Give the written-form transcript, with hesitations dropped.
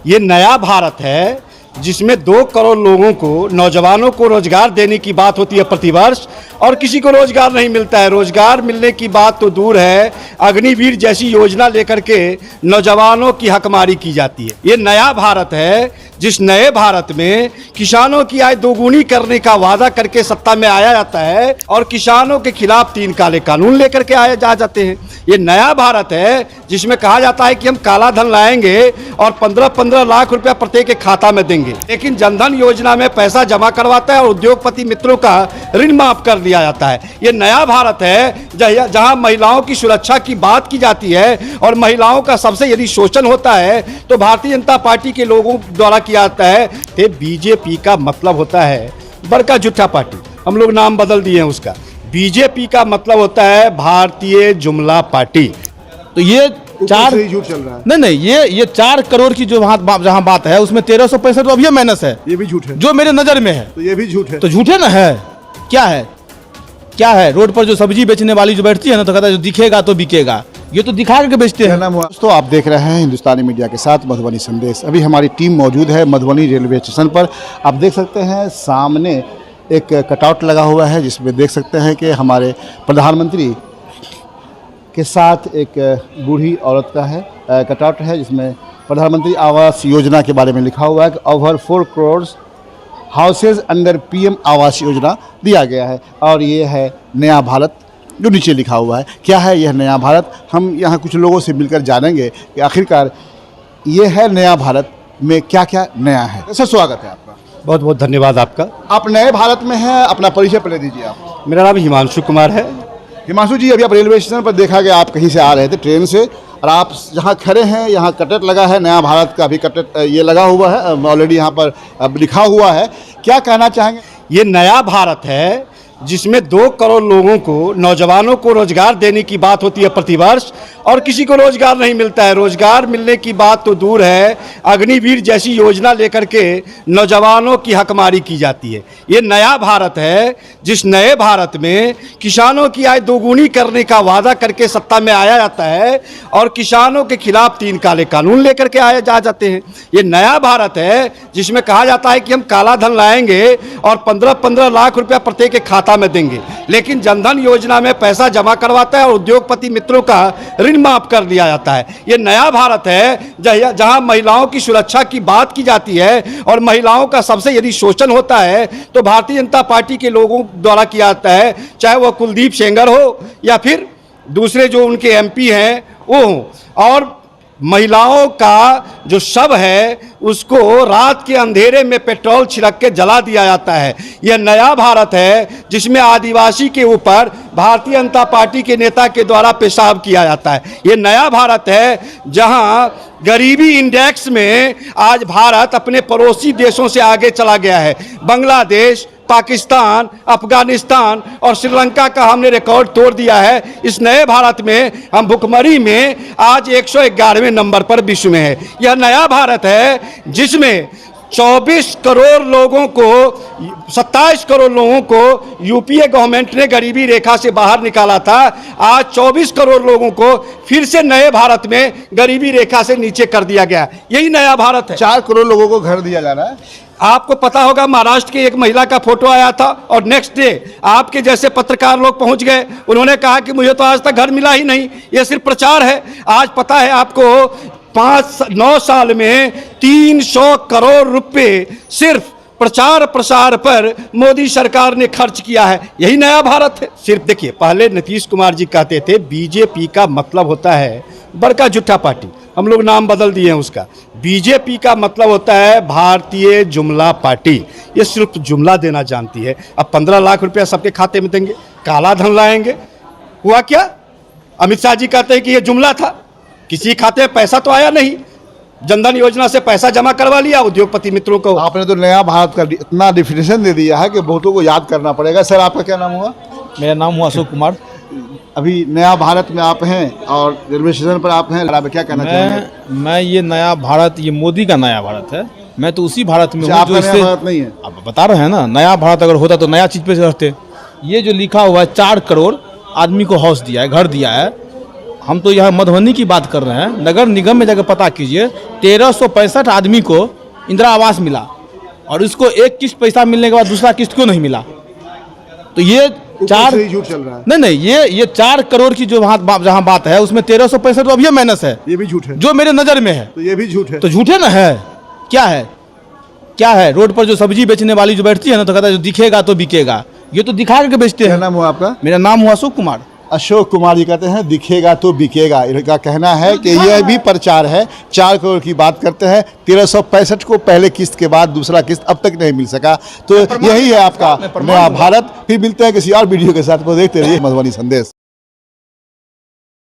ये नया भारत है जिसमें 2 करोड़ लोगों को, नौजवानों को रोजगार देने की बात होती है प्रतिवर्ष, और किसी को रोजगार नहीं मिलता है। रोजगार मिलने की बात तो दूर है, अग्निवीर जैसी योजना लेकर के नौजवानों की हकमारी की जाती है। ये नया भारत है जिस नए भारत में किसानों की आय दोगुनी करने का वादा करके सत्ता में आया जाता है और किसानों के खिलाफ 3 काले कानून लेकर के आए जाते हैं। ये नया भारत है जिसमें कहा जाता है कि हम काला धन लाएंगे और 15-15 लाख रुपया प्रत्येक के खाता में देंगे, लेकिन जनधन योजना में पैसा जमा करवाता है और उद्योगपति मित्रों का ऋण माफ कर दिया जाता है। ये नया भारत है जहां महिलाओं की सुरक्षा की बात की जाती है और महिलाओं का सबसे यदि शोषण होता है तो भारतीय जनता पार्टी के लोगों द्वारा किया जाता है। बीजेपी का मतलब होता है बड़का झूठा पार्टी, हम लोग नाम बदल दिए हैं उसका। बीजेपी का मतलब होता है भारतीय जुमला पार्टी। तो ये 4 झूठ चल रहा है। नहीं, ये 4 करोड़ की जो जहाँ बात है उसमें 1365 तो अभी माइनस है, ये भी झूठ है जो मेरे नजर में है। तो ये भी झूठ है। तो झूठे ना है, क्या है रोड पर जो सब्जी बेचने वाली जो बैठती है ना, तो कहता है जो दिखेगा तो बिकेगा, ये तो दिखा के बेचते हैं। दोस्तों, आप देख रहे हैं हिंदुस्तानी मीडिया के साथ मधुबनी संदेश। अभी हमारी टीम मौजूद है मधुबनी रेलवे स्टेशन पर। आप देख सकते हैं सामने एक कटआउट लगा हुआ है जिसमें देख सकते हैं कि हमारे प्रधानमंत्री के साथ एक बूढ़ी औरत का है कटआउट है, जिसमें प्रधानमंत्री आवास योजना के बारे में लिखा हुआ है कि over 4 crore houses under PM Awas Yojana दिया गया है। और ये है नया भारत जो नीचे लिखा हुआ है। क्या है यह नया भारत? हम यहाँ कुछ लोगों से मिलकर जानेंगे कि आखिरकार ये है नया भारत में क्या क्या नया है। सर, स्वागत है आपका। बहुत बहुत धन्यवाद आपका। आप नए भारत में हैं, अपना परिचय पहले दीजिए आप। मेरा नाम हिमांशु कुमार है। हिमांशु जी, अभी आप रेलवे स्टेशन पर देखा गया, आप कहीं से आ रहे थे ट्रेन से, और आप जहाँ खड़े हैं यहाँ कटआउट लगा है नया भारत का, भी कटआउट ये लगा हुआ है ऑलरेडी यहाँ पर लिखा हुआ है। क्या कहना चाहेंगे? ये नया भारत है जिसमें 2 करोड़ लोगों को, नौजवानों को रोजगार देने की बात होती है प्रतिवर्ष, और किसी को रोजगार नहीं मिलता है। रोजगार मिलने की बात तो दूर है, अग्निवीर जैसी योजना लेकर के नौजवानों की हकमारी की जाती है। ये नया भारत है जिस नए भारत में किसानों की आय दोगुनी करने का वादा करके सत्ता में आया जाता है और किसानों के खिलाफ 3 काले कानून लेकर के आए जाते हैं। ये नया भारत है जिसमें कहा जाता है कि हम काला धन लाएंगे और 15-15 लाख रुपया प्रत्येक के खाता में देंगे, लेकिन जनधन योजना में पैसा जमा करवाता है और उद्योगपति मित्रों का ऋण माफ कर दिया जाता है। ये नया भारत है जहां महिलाओं की सुरक्षा की बात की जाती है और महिलाओं का सबसे यदि शोषण होता है तो भारतीय जनता पार्टी के लोगों द्वारा किया जाता है, चाहे वह कुलदीप सेंगर हो या फिर दूसरे जो उनके एमपी हैं वो हों। और महिलाओं का जो शव है उसको रात के अंधेरे में पेट्रोल छिड़क के जला दिया जाता है। यह नया भारत है जिसमें आदिवासी के ऊपर भारतीय जनता पार्टी के नेता के द्वारा पेशाब किया जाता है। यह नया भारत है जहां गरीबी इंडेक्स में आज भारत अपने पड़ोसी देशों से आगे चला गया है। बांग्लादेश, पाकिस्तान, अफगानिस्तान और श्रीलंका का हमने रिकॉर्ड तोड़ दिया है। इस नए भारत में हम भुखमरी में आज 111वें नंबर पर विश्व में है। यह नया भारत है जिसमें 24 करोड़ लोगों को, 27 करोड़ लोगों को यूपीए गवर्नमेंट ने गरीबी रेखा से बाहर निकाला था। आज 24 करोड़ लोगों को फिर से नए भारत में गरीबी रेखा से नीचे कर दिया गया। यही नया भारत है। 4 करोड़ लोगों को घर दिया जा रहा है। आपको पता होगा महाराष्ट्र की एक महिला का फोटो आया था और नेक्स्ट डे आपके जैसे पत्रकार लोग पहुंच गए, उन्होंने कहा कि मुझे तो आज तक घर मिला ही नहीं। यह सिर्फ प्रचार है। आज पता है आपको 9 साल में 300 करोड़ रुपए सिर्फ प्रचार प्रसार पर मोदी सरकार ने खर्च किया है। यही नया भारत है। सिर्फ देखिए, पहले नीतीश कुमार जी कहते थे बीजेपी का मतलब होता है बड़का झूठा पार्टी, हम लोग नाम बदल दिए हैं उसका। बीजेपी का मतलब होता है भारतीय जुमला पार्टी। ये सिर्फ जुमला देना जानती है। अब 15 लाख रुपया सबके खाते में देंगे, काला धन लाएंगे। हुआ क्या? अमित शाह जी कहते हैं कि ये जुमला था, किसी खाते में पैसा तो आया नहीं। जनधन योजना से पैसा जमा करवा लिया उद्योगपति मित्रों को। आपने तो नया भारत का इतना डिफिनेशन दे दिया है कि बहुतों को याद करना पड़ेगा। सर, आपका क्या नाम हुआ? मेरा नाम हुआ अशोक कुमार। अभी नया भारत में आप हैं और रेलवे स्टेशन पर आप हैं, क्या कहना चाहेंगे? मैं ये नया भारत, ये मोदी का नया भारत है। मैं तो उसी भारत में हूँ जो नया भारत नहीं है। आप बता रहे हैं ना, नया भारत अगर होता तो नया चीज पे रहते। ये जो लिखा हुआ है 4 करोड़ आदमी को हाउस दिया है, घर दिया है, हम तो यहाँ मधुबनी की बात कर रहे हैं। नगर निगम में जाकर पता कीजिए, 1365 आदमी को इंदिरा आवास मिला और इसको एक किस्त पैसा मिलने के बाद दूसरा किस्त क्यों नहीं मिला? तो ये चार से ही झूठ चल रहा है। नहीं, ये 4 करोड़ की जो जहाँ बात है उसमें 1365 तो अभी माइनस है, ये भी झूठ है, जो मेरे नज़र में है। तो ये भी झूठ है। तो झूठे ना है। क्या है? क्या है? रोड पर जो सब्जी बेचने वाली जो बैठती है ना, तो कहता है जो दिखेगा तो बिकेगा। ये तो दिखा के बेचते क्या हैं। नाम हुआ आपका? मेरा नाम हुआ अशोक कुमार। अशोक कुमार जी कहते हैं दिखेगा तो बिकेगा। इनका कहना है कि यह भी प्रचार है। 4 करोड़ की बात करते हैं, 1365 को पहले किस्त के बाद दूसरा किस्त अब तक नहीं मिल सका। तो यही है आपका नया भारत। फिर मिलते हैं किसी और वीडियो के साथ, वो देखते रहिए मधुबनी संदेश।